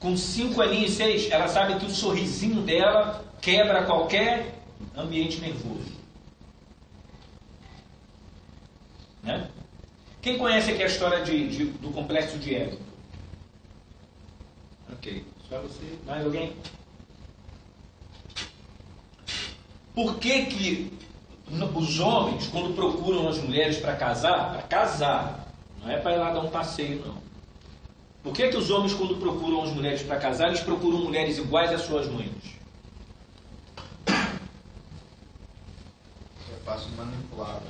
Com 5 aninhos, 6, ela sabe que o sorrisinho dela quebra qualquer ambiente nervoso. Né? Quem conhece aqui a história do complexo de Édipo? Ok, só você. Mais alguém? Por que os homens, quando procuram as mulheres para casar, não é para ir lá dar um passeio, não. Por que os homens, quando procuram as mulheres para casar, eles procuram mulheres iguais às suas mães? É fácil de manipular.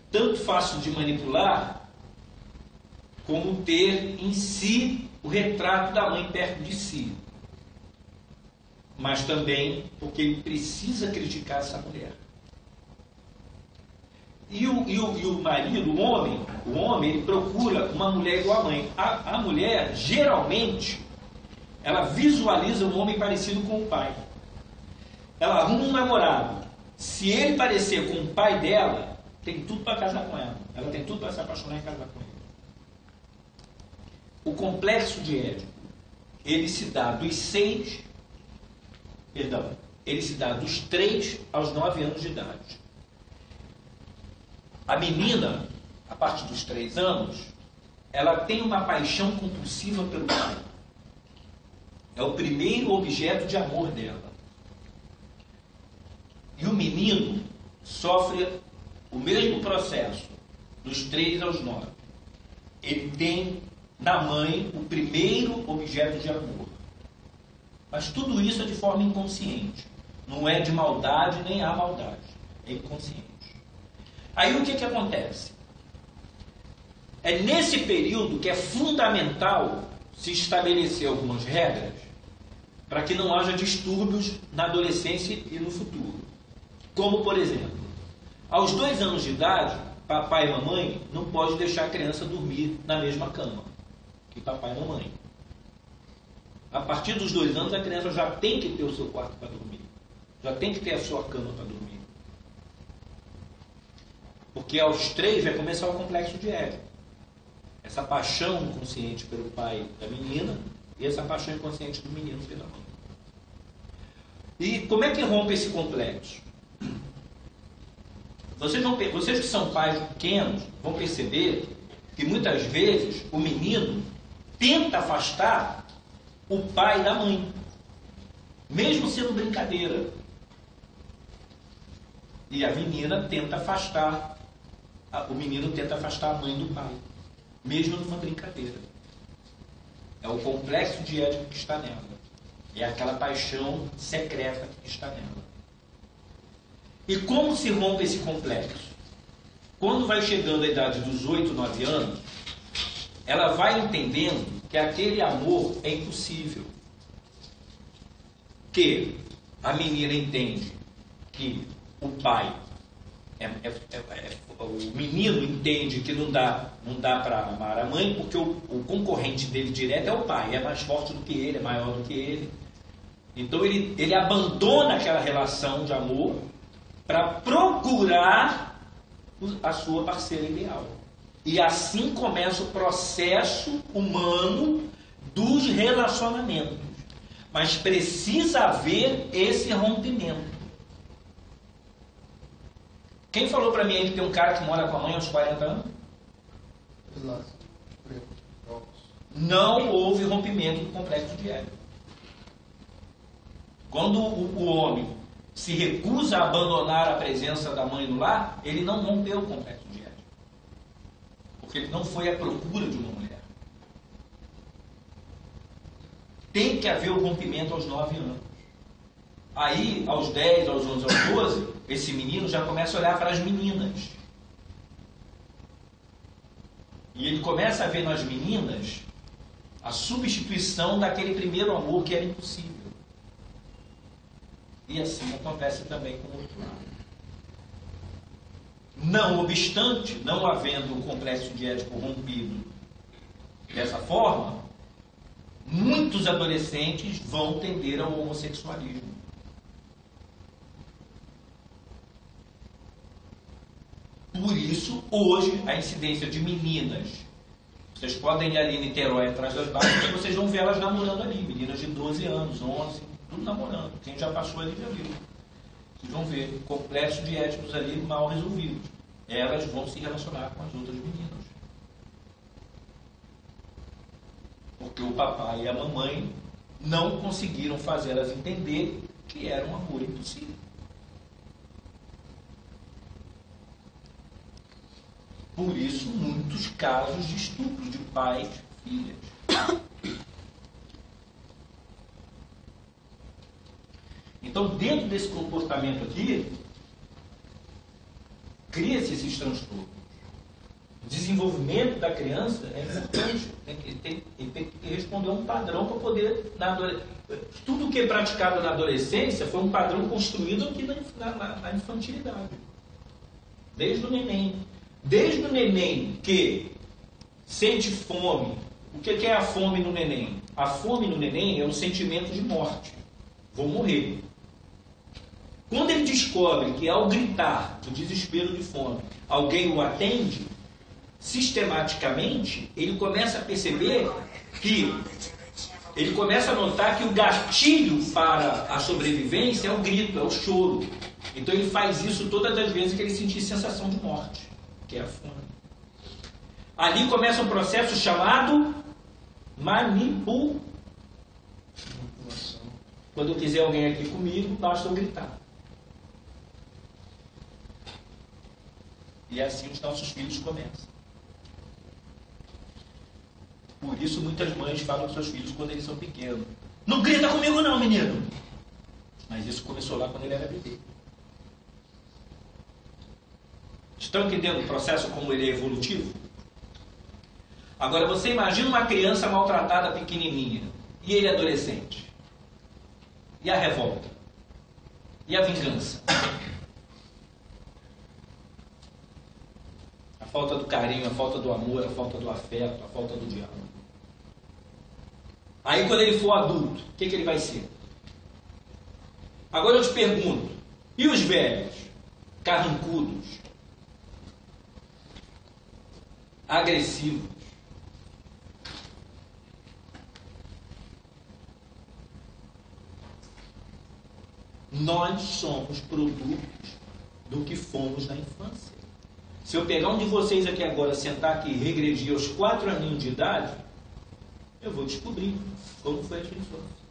Tanto fácil de manipular, como ter em si o retrato da mãe perto de si. Mas também porque ele precisa criticar essa mulher. E o marido, o homem, ele procura uma mulher igual à mãe. A mulher, geralmente, ela visualiza um homem parecido com o pai. Ela arruma um namorado. Se ele parecer com o pai dela, tem tudo para casar com ela. Ela tem tudo para se apaixonar e casar com ele. O complexo de Édipo, ele se dá dos 3 aos 9 anos de idade. A menina, a partir dos 3 anos, ela tem uma paixão compulsiva pelo pai. É o primeiro objeto de amor dela. E o menino sofre o mesmo processo, dos 3 aos 9. Ele tem na mãe o primeiro objeto de amor. Mas tudo isso é de forma inconsciente. Não é de maldade nem há maldade. É inconsciente. Aí o que acontece? É nesse período que é fundamental se estabelecer algumas regras para que não haja distúrbios na adolescência e no futuro. Como, por exemplo, aos 2 anos de idade, papai e mamãe não podem deixar a criança dormir na mesma cama que papai e mamãe. A partir dos 2 anos, a criança já tem que ter o seu quarto para dormir. Já tem que ter a sua cama para dormir. Porque aos 3 vai começar o complexo de Édipo. Essa paixão inconsciente pelo pai da menina e essa paixão inconsciente do menino pela mãe. E como é que rompe esse complexo? Vocês que são pais pequenos vão perceber que muitas vezes o menino tenta afastar o pai da mãe, mesmo sendo brincadeira. E a menina tenta afastar, o menino tenta afastar a mãe do pai, mesmo numa brincadeira. É o complexo de Édipo que está nela. É aquela paixão secreta que está nela. E como se rompe esse complexo? Quando vai chegando a idade dos 8, 9 anos, ela vai entendendo que aquele amor é impossível. Que a menina entende que o pai, o menino entende que não dá para amar a mãe, porque o concorrente dele direto é o pai, é mais forte do que ele, é maior do que ele. Então ele abandona aquela relação de amor para procurar a sua parceira ideal. E assim começa o processo humano dos relacionamentos. Mas precisa haver esse rompimento. Quem falou para mim aí que tem um cara que mora com a mãe aos 40 anos? Não houve rompimento do complexo de Édipo. Quando o homem se recusa a abandonar a presença da mãe no lar, ele não rompeu o complexo de Édipo. Porque ele não foi à procura de uma mulher. Tem que haver o rompimento aos 9 anos. Aí, aos 10, aos 11, aos 12, esse menino já começa a olhar para as meninas. E ele começa a ver nas meninas a substituição daquele primeiro amor que era impossível. E assim acontece também com o outro lado. Não obstante, não havendo o complexo de Édipo rompido dessa forma, muitos adolescentes vão tender ao homossexualismo. Por isso, hoje, a incidência de meninas Vocês podem ir ali em Niterói atrás das barcas e vocês vão ver elas namorando ali. Meninas de 12 anos, 11, tudo namorando. Quem já passou ali já viu. Vocês vão ver complexo de éticos ali mal resolvidos. Elas vão se relacionar com as outras meninas. Porque o papai e a mamãe não conseguiram fazer elas entender que era um amor impossível. Por isso, muitos casos de estupro de pais e filhas. Então, dentro desse comportamento aqui, cria-se esses transtornos. O desenvolvimento da criança é importante. Ele tem que responder a um padrão para poder... Tudo que é praticado na adolescência foi um padrão construído aqui na infantilidade. Desde o neném. Desde o neném que sente fome. O que é a fome no neném? A fome no neném é um sentimento de morte. Vou morrer. Quando ele descobre que ao gritar do desespero de fome, alguém o atende, sistematicamente, ele começa a perceber que... Ele começa a notar que o gatilho para a sobrevivência é o grito, é o choro. Então ele faz isso todas as vezes que ele sentir sensação de morte, que é a fome. Ali começa um processo chamado manipulação. Quando eu quiser alguém aqui comigo, basta eu gritar. E assim os nossos filhos começam. Por isso muitas mães falam com seus filhos quando eles são pequenos: não grita comigo não, menino. Mas isso começou lá quando ele era bebê. Estão entendendo o processo como ele é evolutivo? Agora você imagina uma criança maltratada pequenininha e ele adolescente. E a revolta? E a vingança? A falta do carinho, a falta do amor, a falta do afeto, a falta do diálogo. Aí quando ele for adulto, o que ele vai ser? Agora eu te pergunto, e os velhos? Carrancudos? Agressivos? Nós somos produtos do que fomos na infância. Se eu pegar um de vocês aqui agora, sentar aqui e regredir aos 4 aninhos de idade, eu vou descobrir como foi a sua infância.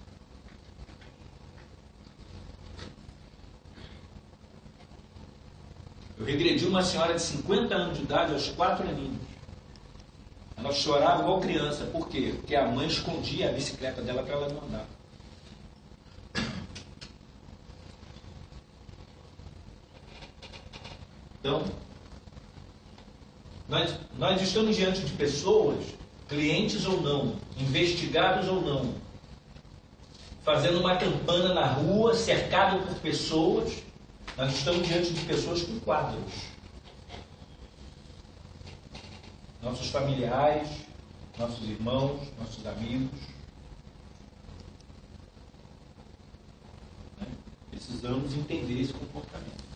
Eu regredi uma senhora de 50 anos de idade aos 4 aninhos. Ela chorava igual criança. Por quê? Porque a mãe escondia a bicicleta dela para ela não andar. Então, nós estamos diante de pessoas, clientes ou não, investigados ou não, fazendo uma campana na rua, cercado por pessoas. Nós estamos diante de pessoas com quadros. Nossos familiares, nossos irmãos, nossos amigos. Precisamos entender esse comportamento.